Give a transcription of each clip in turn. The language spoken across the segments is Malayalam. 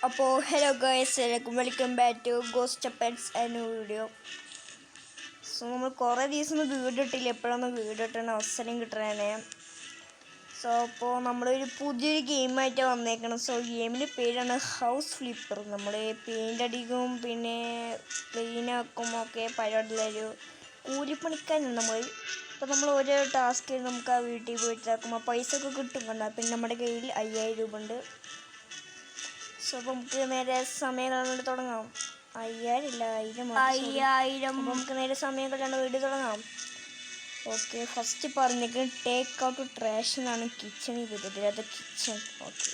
അപ്പോൾ hello guys, welcome back to ghost pets and video. So നമ്മൾ കുറേ ദിവസം വീഡിയോ ഇട്ടില്ല, എപ്പോഴൊന്നും വീഡിയോ ഇട്ടാൻ അവസരം കിട്ടണേ. സോ അപ്പോൾ നമ്മളൊരു പുതിയൊരു ഗെയിമായിട്ടാണ് വന്നേക്കണം. സോ ഗെയിമിൻ്റെ പേരാണ് ഹൗസ് ഫ്ലിപ്പർ. നമ്മൾ പെയിൻ്റ് അടിക്കും, പിന്നെ ക്ലീനാക്കും ഒക്കെ പരിപാടിയുള്ളൊരു കൂലിപ്പണിക്കാനാണ് നമ്മൾ. അപ്പോൾ നമ്മൾ ഓരോ ടാസ്ക് നമുക്ക് ആ വീട്ടിൽ പോയിട്ടാക്കുമ്പോൾ പൈസ ഒക്കെ കിട്ടും കണ്ട. പിന്നെ നമ്മുടെ കയ്യിൽ 5000 രൂപ ഉണ്ട്. സോ അപ്പോൾ നമുക്ക് നേരെ സമയം കളയാണ്ട് തുടങ്ങാം. 5000 ഇല്ല, 1000 നമുക്ക് നേരെ സമയം കളയാണ്ട് വീഡിയോ തുടങ്ങാം. ഓക്കെ, ഫസ്റ്റ് പറഞ്ഞേക്കുന്നത് ടേക്ക് ഔട്ട് ട്രാഷ് എന്നാണ്. കിച്ചണിൽ പറ്റിയത്, അത് കിച്ചൺ. ഓക്കെ,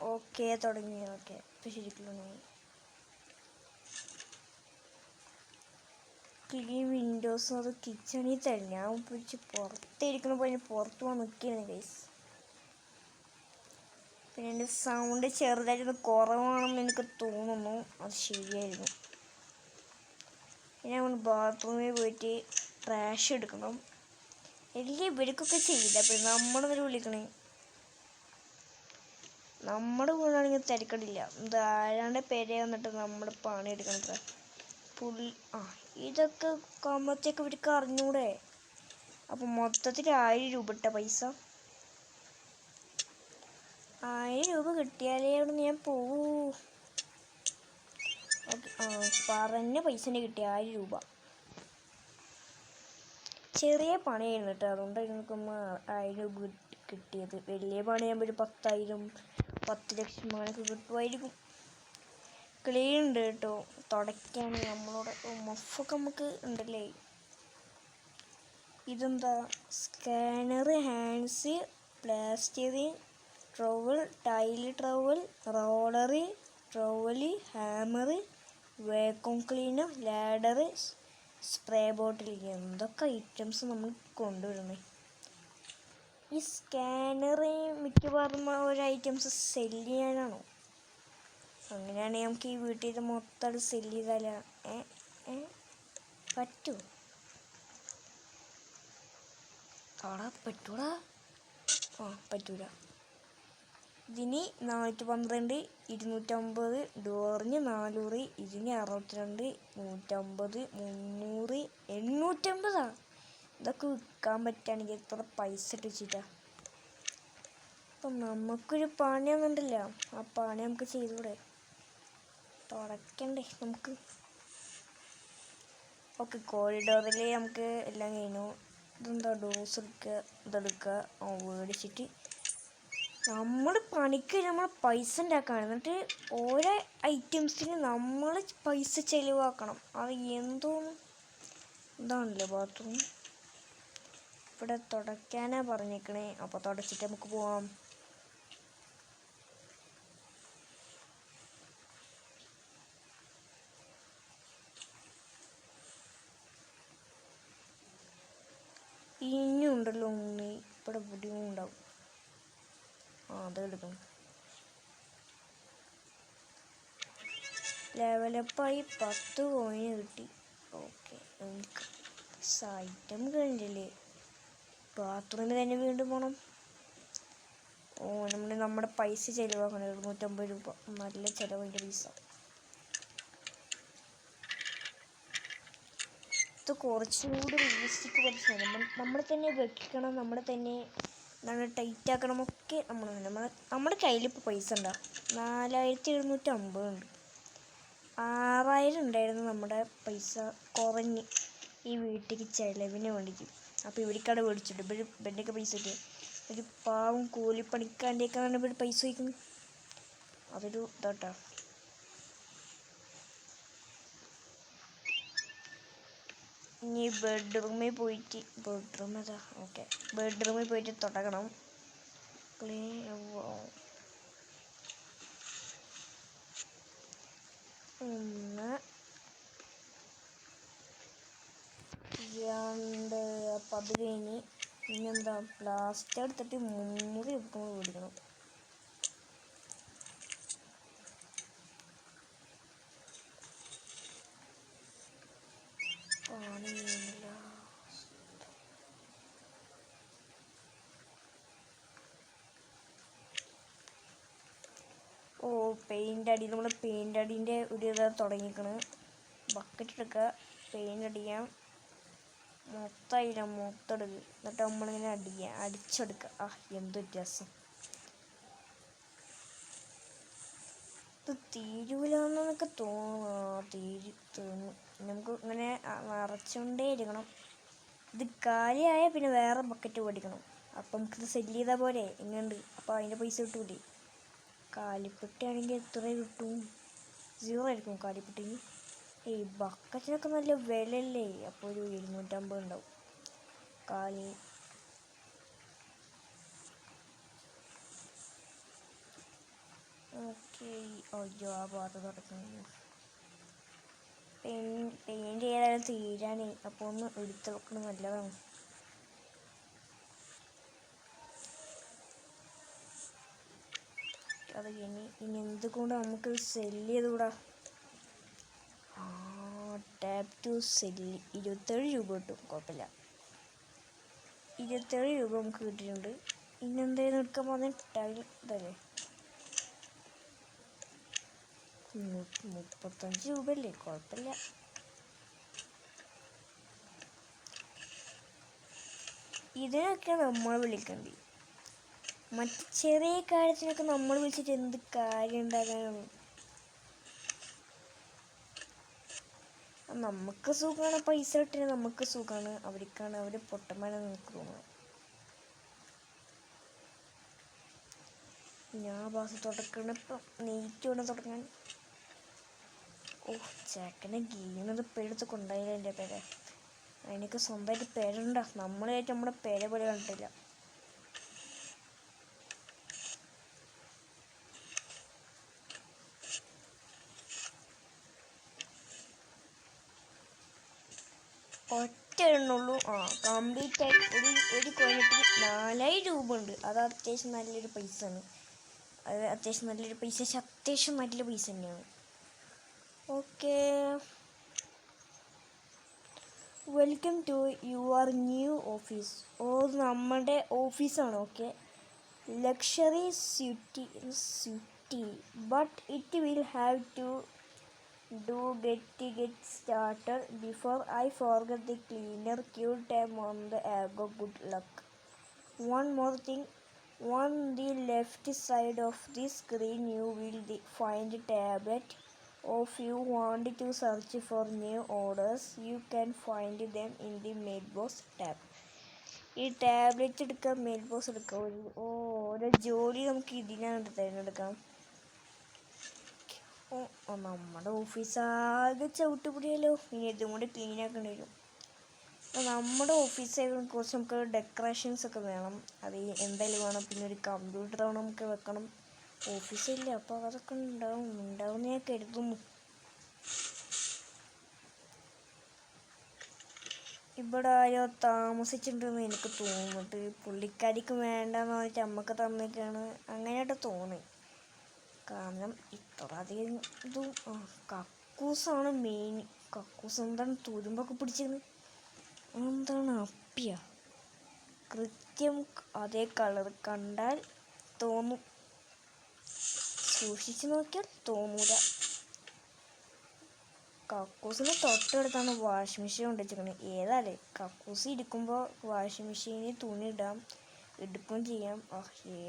ഓക്കെ തുടങ്ങി. ഓക്കെ, ഇപ്പം ശരിക്കും ക്ലീൻ വിൻഡോസ്. അത് കിച്ചണിൽ തന്നെ. ഞാൻ പിടിച്ച് പുറത്തിരിക്കണ പോലെ പുറത്ത് പോകാൻ നിൽക്കുകയാണ് ഗൈസ്. പിന്നെ എൻ്റെ സൗണ്ട് ചെറുതായിട്ടൊന്ന് കുറവാണെന്ന് എനിക്ക് തോന്നുന്നു. അത് ശരിയായിരുന്നു. പിന്നെ നമ്മൾ ബാത്റൂമിൽ പോയിട്ട് ട്രാഷ് എടുക്കണം. എല്ലാം ഇവർക്കൊക്കെ ചെയ്യില്ല, പിന്നെ നമ്മളെന്നൊരു വിളിക്കണേ. നമ്മുടെ വീടാണെങ്കിൽ തിരക്കടില്ല. ഇത് ആരാണ്ട് പേരെ വന്നിട്ട് നമ്മൾ പണി എടുക്കണം. ഇതൊക്കെ കമ്പത്തേക്ക് ഇവർക്ക് അറിഞ്ഞൂടെ. അപ്പം മൊത്തത്തിൽ 1000 രൂപ ഇട്ട പൈസ. 1000 രൂപ കിട്ടിയാലേ അവിടെ ഞാൻ പോവൂ. ഓക്കെ, പറഞ്ഞ പൈസ കിട്ടി 1000 രൂപ. ചെറിയ പണിയായിരുന്നു കേട്ടോ, അതുകൊണ്ടായിരുന്നു നമുക്കൊന്ന് 1000 രൂപ കിട്ടിയത്. വലിയ പണിയാകുമ്പോൾ ഒരു 10,000 10 ലക്ഷം അങ്ങനെയൊക്കെ കിട്ടുമായിരിക്കും. ക്ലീൻ ഉണ്ട് കേട്ടോ, തുടയ്ക്കാൻ നമ്മളോട് മഫൊക്കെ നമുക്ക് ഉണ്ടല്ലേ. ഇതെന്താ? Scanner, hands, plastering, trowel, tile trowel, roller, trowel, hammer, vacuum cleaner, ladder, spray bottle. എന്തൊക്കെ ഐറ്റംസ് നമ്മൾ കൊണ്ടുവരണേ. ഈ സ്കാനർ മിക്കവാറും ഒരു ഐറ്റംസ് സെല്ല് ചെയ്യാനാണോ? അങ്ങനെയാണെങ്കിൽ നമുക്ക് ഈ വീട്ടിൽ മൊത്തം സെല്ല് ചെയ്താലോ? പറ്റുമോ? പറ്റൂടാ. പറ്റൂല. ഇതിന് 412, 250, ഡോറിന് 400, ഇതിന് 62, 150, 300, 850. ഇതൊക്കെ വിൽക്കാൻ പറ്റുകയാണെങ്കിൽ എത്ര പൈസ ഇട്ട് വെച്ചിട്ടാ. അപ്പം നമുക്കൊരു പണിയൊന്നുമില്ല, ആ പണി നമുക്ക് ചെയ്തൂടെ? തുടക്കണ്ടേ നമുക്ക്. ഓക്കെ, കോറിഡോറിൽ നമുക്ക് എല്ലാം കഴിഞ്ഞു. ഇതെന്താ? ഡോസ് എടുക്കുക, ഇതെടുക്കുക, മേടിച്ചിട്ട് നമ്മൾ പണിക്ക് നമ്മൾ പൈസ ഉണ്ടാക്കണം. എന്നിട്ട് ഓരോ ഐറ്റംസിന് നമ്മൾ പൈസ ചിലവാക്കണം. അത് എന്തോന്ന്? ഇതാണല്ലോ ബാത്റൂം. ഇവിടെ തുടയ്ക്കാനാണ് പറഞ്ഞേക്കണേ. അപ്പോൾ തുടച്ചിട്ട് നമുക്ക് പോവാം. ഇനിയും ഉണ്ടല്ലോ ഉണ്ണി, ഇവിടെ പൊടിയും ഉണ്ടാവും. അതെടുക്കണം. ലെവലപ്പായി 10 കോയിന് കിട്ടി. ഓക്കെ, എനിക്ക് ഐറ്റം കഴിഞ്ഞില്ലേ. ബാത്റൂമിൽ തന്നെ വീണ്ടും പോകണം. നമ്മുടെ പൈസ ചിലവാക്കണം. 250 രൂപ നല്ല ചിലവിൻ്റെ പൈസ. ഇത് കുറച്ചും കൂടി റിയലിസ്റ്റിക് പൈസയാണ്. നമ്മൾ തന്നെ വെക്കണം, നമ്മൾ തന്നെ ടൈറ്റ് ആക്കണം. ഒക്കെ നമ്മുടെ കയ്യിൽ ഇപ്പോൾ പൈസ ഉണ്ടോ? 4750 ഉണ്ട്. 6000 ഉണ്ടായിരുന്നു നമ്മുടെ പൈസ കുറഞ്ഞ് ഈ വീട്ടിലേക്ക് ചിലവിന് വേണ്ടിയിട്ട്. അപ്പോൾ ഇവർക്കവിടെ മേടിച്ചിട്ട് ഇവരുടെയൊക്കെ പൈസ ഇല്ലേ. ഒരു പാവം കൂലിപ്പണിക്കാൻ്റെയൊക്കെയാണ് ഇവർ പൈസ വയ്ക്കുന്നത്. അതൊരു ഇതാട്ടോ. ഇനി ബെഡ്റൂമിൽ പോയിട്ട് ഓക്കെ, ബെഡ്റൂമിൽ പോയിട്ട് തുടങ്ങണം. ഒന്ന് 2, അപ്പം അത് കഴിഞ്ഞ് പിന്നെന്താ? പ്ലാസ്റ്റർ എടുത്തിട്ട് 300 രൂപ മേടിക്കണം. പണി ചെയ്യുന്നില്ല. ഓ പെയിൻ്റ് അടി, നമ്മൾ പെയിൻ്റ് അടീൻ്റെ ഒരു ഇത് തുടങ്ങിക്കണ്. ബക്കറ്റ് എടുക്കുക, പെയിൻ്റ് അടിക്കാം, മൊത്തമായില്ല മൊത്തം എടുക്കുക, എന്നിട്ട് നമ്മളിങ്ങനെ അടിച്ചെടുക്കുക. ആ എന്തൊരു രസം. ഇത് തീരൂലെന്നൊക്കെ തോന്നുന്നു. നമുക്ക് ഇങ്ങനെ നിറച്ചുകൊണ്ടേ ഇരിക്കണം. ഇത് കാലിയായ പിന്നെ വേറെ ബക്കറ്റ് മേടിക്കണം. അപ്പം നമുക്കിത് സെല്ല് ചെയ്താൽ പോലെ എങ്ങനെയുണ്ട്? അപ്പോൾ അതിൻ്റെ പൈസ കിട്ടൂലേ? കാലിപ്പെട്ടിയാണെങ്കിൽ എത്ര കിട്ടും? 0 ആയിരിക്കും കാലിപ്പെട്ടിന്. ബക്കറ്റിനൊക്കെ നല്ല വിലയല്ലേ? അപ്പോൾ ഒരു 250 ഉണ്ടാവും കാലി. ഓക്കെ. അയ്യോ ആ ഭാഗത്ത് തുടക്കുന്നു. പെയിൻറ് ചെയ്താലും തീരാനേ, അപ്പോൾ ഒന്ന് എടുത്ത് വെക്കണം, നല്ലതാണ്. അത് ഇനി എന്തുകൊണ്ട് നമുക്ക് സെല്ല് ചെയ്തുകൂടാ? ടാപ്പ് ടു സെല്ല് 27 രൂപ കിട്ടും, കുഴപ്പമില്ല. 27 രൂപ നമുക്ക് കിട്ടിയിട്ടുണ്ട്. ഇനി എന്തായാലും എടുക്കാൻ പോകുന്ന ടൈൽ ഇതല്ലേ, 35 രൂപയല്ലേ, കുഴപ്പമില്ല. ഇതിനൊക്കെ നമ്മൾ വിളിക്കണ്ടേ? മറ്റ് ചെറിയ കാര്യത്തിനൊക്കെ നമ്മൾ വിളിച്ചിട്ട് എന്ത് കാര്യം ഉണ്ടാകാനാണ്? നമുക്ക് സുഖമാണ്, പൈസ കിട്ടിയാൽ നമുക്ക് സുഖമാണ്. അവർക്കാണ് അവർ പൊട്ടന്മാരെ നമുക്ക് തോന്നുന്നത്. ഞാൻ ബാസ് തുടക്കണം, ഇപ്പം നെയ്റ്റ് വേണം തുടങ്ങാൻ. ഓ ചേക്കനെ ഗീണത് പേരെടുത്ത് കൊണ്ടായില്ല എൻ്റെ പേരെ. അതിനൊക്കെ സ്വന്തമായിട്ട് പേരുണ്ടോ? നമ്മളായിട്ട് നമ്മുടെ പേരെ പോലെ കണ്ടിട്ടില്ല. ഒറ്റ എണ്ണുള്ളൂ. കംപ്ലീറ്റ് ആയി ഒരു കോയിനിട്ട് 4000 രൂപ ഉണ്ട്. അത് അത്യാവശ്യം നല്ലൊരു പൈസ ആണ്. അത്യാവശ്യം നല്ലൊരു പൈസ തന്നെയാണ്. Okay, welcome to your new office. നമ്മുടെ ഓഫീസാണ്. Okay, luxury suite but it will have to get started before I forget the cleaner. Cute time on the ego. Good luck. One more thing, on the left side of the screen you will find a tablet. If you want to search for new orders, you can find them in the mailbox tab. ഈ ടാബ്ലറ്റ് എടുക്കുക, മെയിൽ ബോക്സ് എടുക്കുക. ഓരോ ജോലി നമുക്ക് ഇതിനാണ് തിരഞ്ഞെടുക്കാം. നമ്മുടെ ഓഫീസ് ആകെ ചവിട്ടുപൊടിയല്ലോ. ഇനി ഇതും കൂടി ക്ലീൻ ആക്കേണ്ടി വരും. നമ്മുടെ ഓഫീസിൽ കുറച്ച് നമുക്ക് ഡെക്കറേഷൻസ് ഒക്കെ വേണം. അത് എന്തായാലും വേണം. പിന്നെ ഒരു കമ്പ്യൂട്ടർ നമുക്ക് വെക്കണം. ഓഫീസില്ല, അപ്പോൾ അതൊക്കെ ഉണ്ടാവും ഞാൻ കരുതുന്നു. ഇവിടെ ആരോ താമസിച്ചിട്ടുണ്ടെന്ന് എനിക്ക് തോന്നിട്ട്, പുള്ളിക്കാരിക്ക് വേണ്ടെന്ന് പറഞ്ഞിട്ട് അമ്മക്ക് തന്നിട്ടാണ് അങ്ങനെയായിട്ട് തോന്നി. കാരണം ഇത്ര അധികം ഇതും കക്കൂസാണ് മെയിൻ. കക്കൂസ് എന്താണ് തുരുമ്പൊക്കെ പിടിച്ചത്? എന്താണ് അപ്പിയ? കൃത്യം അതേ കളർ കണ്ടാൽ തോന്നും, സൂക്ഷിച്ച് നോക്കിയാൽ തോന്നൂല. കക്കൂസിന് തൊട്ടടുത്താണ് വാഷിംഗ് മെഷീൻ കൊണ്ടുവച്ചിരിക്കുന്നത്. ഏതാല്ലേ കക്കൂസ് ഇരിക്കുമ്പോൾ വാഷിംഗ് മെഷീനിൽ തുണി ഇടാം, എടുക്കുകയും ചെയ്യാം.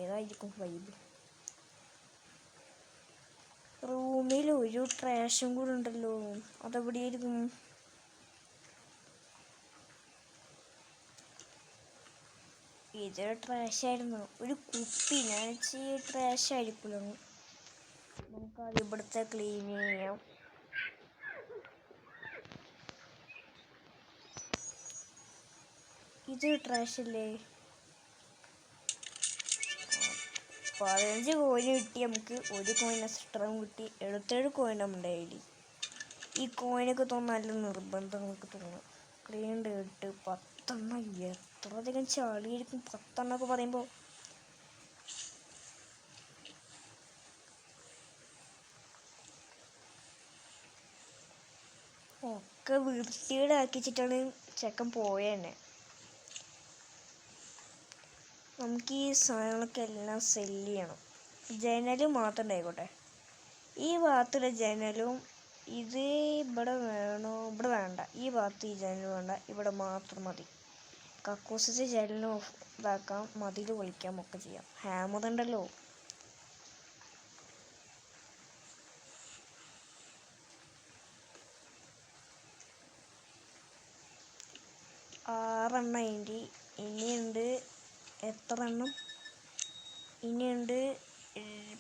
ഏതായിരിക്കും വൈബ്? റൂമിൽ ഒരു ട്രാഷും കൂടെ ഉണ്ടല്ലോ, അതെവിടെയായിരിക്കും? ഇതൊരു ട്രാഷായിരുന്നു, ഒരു കുപ്പി. ഞാൻ ട്രാഷായിരിക്കുമല്ലോ. നമുക്കത് ഇവിടുത്തെ ക്ലീൻ ചെയ്യാം. ഇത് ട്രാഷല്ലേ? 15 കോയിൻ കിട്ടി നമുക്ക്. ഒരു കോയിൻ എക്സ്ട്രാ കിട്ടി. 77 കോയിൻ നമ്മുടെ കയ്യിൽ. ഈ കോയിനൊക്കെ തോന്നുന്നു നല്ല നിർബന്ധം നമുക്ക് തോന്നുന്നു. ക്ലീൻ 8 10 എത്ര അധികം ചളിയായിരിക്കും 10 പറയുമ്പോൾ. ഒക്കെ വൃത്തികേടാക്കിച്ചിട്ടാണ് ചെക്കൻ പോയത്. നമുക്ക് ഈ സാധനങ്ങളൊക്കെ എല്ലാം സെല്ല് ചെയ്യണം. ജനലും മാത്രം ഉണ്ടായിക്കോട്ടെ. ഈ ഭാഗത്തുള്ള ജനലും ഇത് ഇവിടെ വേണോ? ഇവിടെ വേണ്ട. ഈ ഭാഗത്ത് ഈ ജനൽ വേണ്ട, ഇവിടെ മാത്രം മതി. കക്കൂസിൻ്റെ ജനലും ഇതാക്കാം, മതിൽ പൊളിക്കാം, ഒക്കെ ചെയ്യാം. ഹാമർ ഉണ്ടല്ലോ. ആറെണ്ണം അതിൻ്റെ ഇനിയുണ്ട്. എത്ര എണ്ണം? ഇനിയുണ്ട്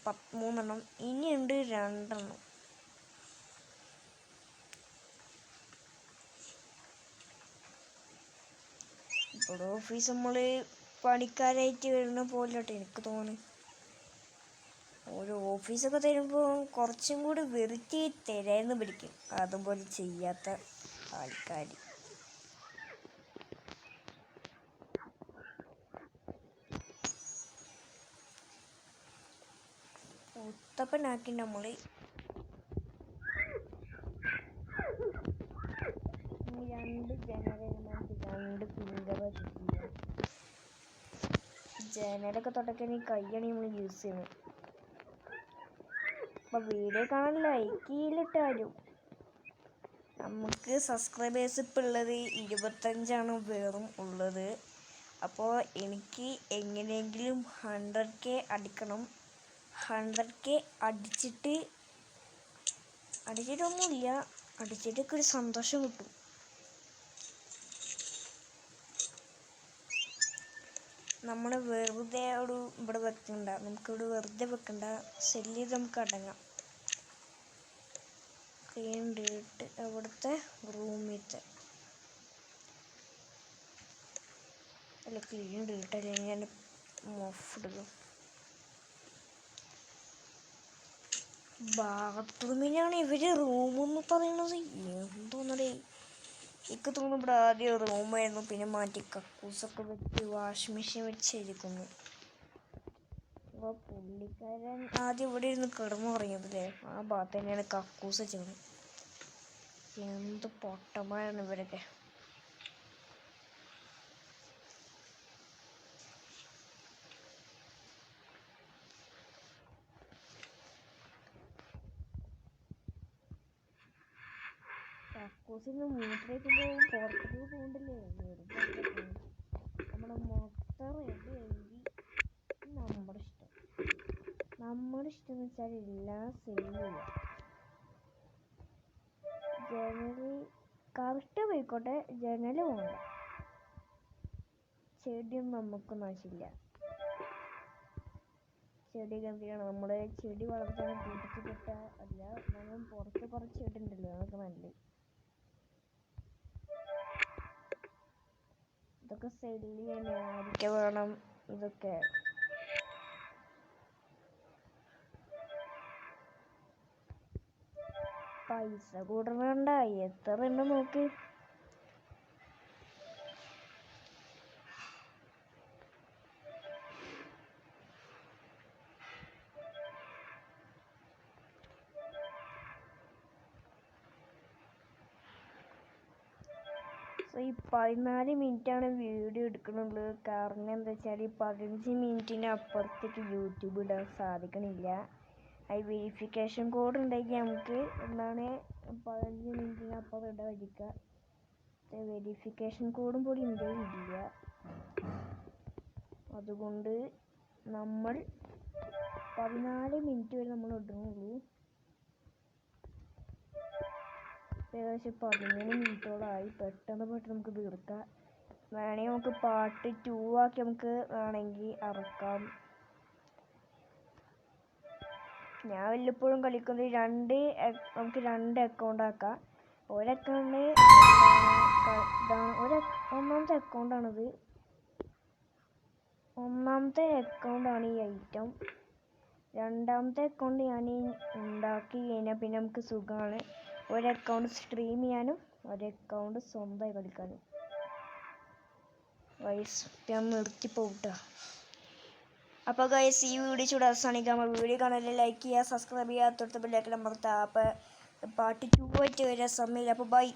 3 ഇനിയുണ്ട് 2. ഇവിടെ ഓഫീസ് നമ്മൾ പണിക്കാരായിട്ട് വരുന്ന പോലെയോട്ടെ എനിക്ക് തോന്നുന്നു. ഒരു ഓഫീസൊക്കെ തരുമ്പോൾ കുറച്ചും കൂടി വെറുതെ തരാന്ന് പിടിക്കും, അതുപോലെ ചെയ്യാത്ത ആൾക്കാർ. ഉത്തപ്പനാക്കി നമ്മൾ 2 ജനൽ 2 ഫിംഗർ ചെയ്യാം. ജനലൊക്കെ തൊട്ടൊക്കെ കൈയാണ് നമ്മൾ യൂസ് ചെയ്യുന്നത്. അപ്പോൾ വീഡിയോ കാണാൻ ലൈക്ക് ചെയ്തിട്ടാലും. നമുക്ക് സബ്സ്ക്രൈബേഴ്സ് ഇപ്പോൾ ഉള്ളത് 25 വെറും ഉള്ളത്. അപ്പോൾ എനിക്ക് എങ്ങനെയെങ്കിലും 100K അടിക്കണം. 100K അടിച്ചിട്ടൊന്നുമില്ല, അടിച്ചിട്ടൊക്കെ ഒരു സന്തോഷം കിട്ടും. നമ്മൾ വെറുതെ ഇവിടെ വെക്കണ്ട, നമുക്കിവിടെ വെറുതെ വെക്കണ്ട, സെല്ല് ചെയ്ത് നമുക്ക് അടങ്ങാം. ക്ലീൻ ഡേറ്റ് അവിടുത്തെ റൂമിലത്തെ അല്ല, ക്ലീൻ ഡേറ്റ് അല്ലേ, ഞാൻ മോഫ് എടുക്കും. ബാത്റൂമിനാണ് ഇവര് റൂമെന്ന് പറയണത്. എന്തോന്നടേ, എനിക്ക് തോന്നുന്നു ഇവിടെ ആദ്യം റൂമായിരുന്നു, പിന്നെ മാറ്റി കക്കൂസൊക്കെ വെച്ച് വാഷിംഗ് മെഷീൻ വെച്ചിരിക്കുന്നു. അപ്പോൾ പുള്ളിക്കാരൻ ആദ്യം ഇവിടെ ഇരുന്ന് കിടന്നുറങ്ങിയതല്ലേ, ആ ഭാഗത്ത് തന്നെയാണ് കക്കൂസ് വെച്ചത്. എന്ത് പൊട്ടന്മാരാണ് ഇവരൊക്കെ. കക്കൂസിൽ നിന്ന് മൂത്രയ്ക്കുമ്പോൾ പുറത്തേക്ക് പോകണ്ടല്ലേ, വെറുതെ നമ്മുടെ മൊത്തം റെഡിയായെങ്കിൽ നമ്മുടെ ഇഷ്ടം. നമ്മുടെ ഇഷ്ടം എന്ന് വെച്ചാൽ എല്ലാം സെല്ല് ചെയ്യാം. ജനൽ കറക്റ്റ് പോയിക്കോട്ടെ, ജനൽ പോകണ്ട. ചെടിയൊന്നും നമുക്ക് നാശമില്ല. ചെടിയൊക്കെ എന്തിനാണ്, നമ്മുടെ ചെടി വളർത്താൻ കൂട്ടിച്ചിട്ട അല്ല, നമ്മൾ പുറത്ത് കുറച്ച് ചെടി ഉണ്ടല്ലോ, അതൊക്കെ നല്ലത്. ഇതൊക്കെ സെല്ല് ചെയ്യാൻ ആയിരിക്കും വേണം. ഇതൊക്കെ പൈസ കൂടണ്ട, എത്ര എണ്ണം നോക്ക്. ഈ 14 മിനിറ്റാണ് വീഡിയോ എടുക്കുന്നുള്ളൂ. കാരണം എന്താ വെച്ചാൽ 15 മിനിറ്റിന് അപ്പുറത്തേക്ക് യൂട്യൂബ് ഇടാൻ സാധിക്കണില്ല. അത് വെരിഫിക്കേഷൻ കോഡ് ഉണ്ടെങ്കിൽ നമുക്ക് എന്താണ് 15 മിനിറ്റിന് അപ്പുറം ഇടാൻ കഴിയുക. വെരിഫിക്കേഷൻ കോഡും കൂടി എൻ്റെ ഇല്ല. അതുകൊണ്ട് നമ്മൾ 14 മിനിറ്റ് വരെ നമ്മൾ ഇടുന്നുള്ളൂ. ഏകദേശം 13 മിനിറ്റോളമായി. പെട്ടെന്ന് നമുക്ക് തീർക്കാം. വേണമെങ്കിൽ നമുക്ക് പാർട്ട് 2 ആക്കി നമുക്ക് വേണമെങ്കിൽ ഇറക്കാം. ഞാൻ വല്ലപ്പോഴും കളിക്കുന്നത് നമുക്ക് 2 അക്കൗണ്ട് ആക്കാം. ഒരക്കൗണ്ട് ഒന്നാമത്തെ അക്കൗണ്ടാണിത്. ഒന്നാമത്തെ അക്കൗണ്ടാണ് ഈ ഐറ്റം. രണ്ടാമത്തെ അക്കൗണ്ട് ഞാൻ ഉണ്ടാക്കി കഴിഞ്ഞാൽ പിന്നെ നമുക്ക് സുഖമാണ്. ഒരു അക്കൗണ്ട് സ്ട്രീം ചെയ്യാനും ഒരു അക്കൗണ്ട് സ്വന്തമായി കളിക്കാനും. ഗൈസ് ഞാൻ നിർത്തിപ്പോട്ടാ. അപ്പോൾ ഗൈസ് ഈ വീഡിയോ ചൂട് അവസാനിക്കാം. വീഡിയോ കാണാൻ ലൈക്ക് ചെയ്യുക, സബ്സ്ക്രൈബ് ചെയ്യുക, തൊട്ട് ബെല്ലൈക്കൺ അമർത്തുക. അപ്പോൾ പാർട്ട് 2 ആയിട്ട് വരാൻ സമയമില്ല. അപ്പോൾ ബൈ.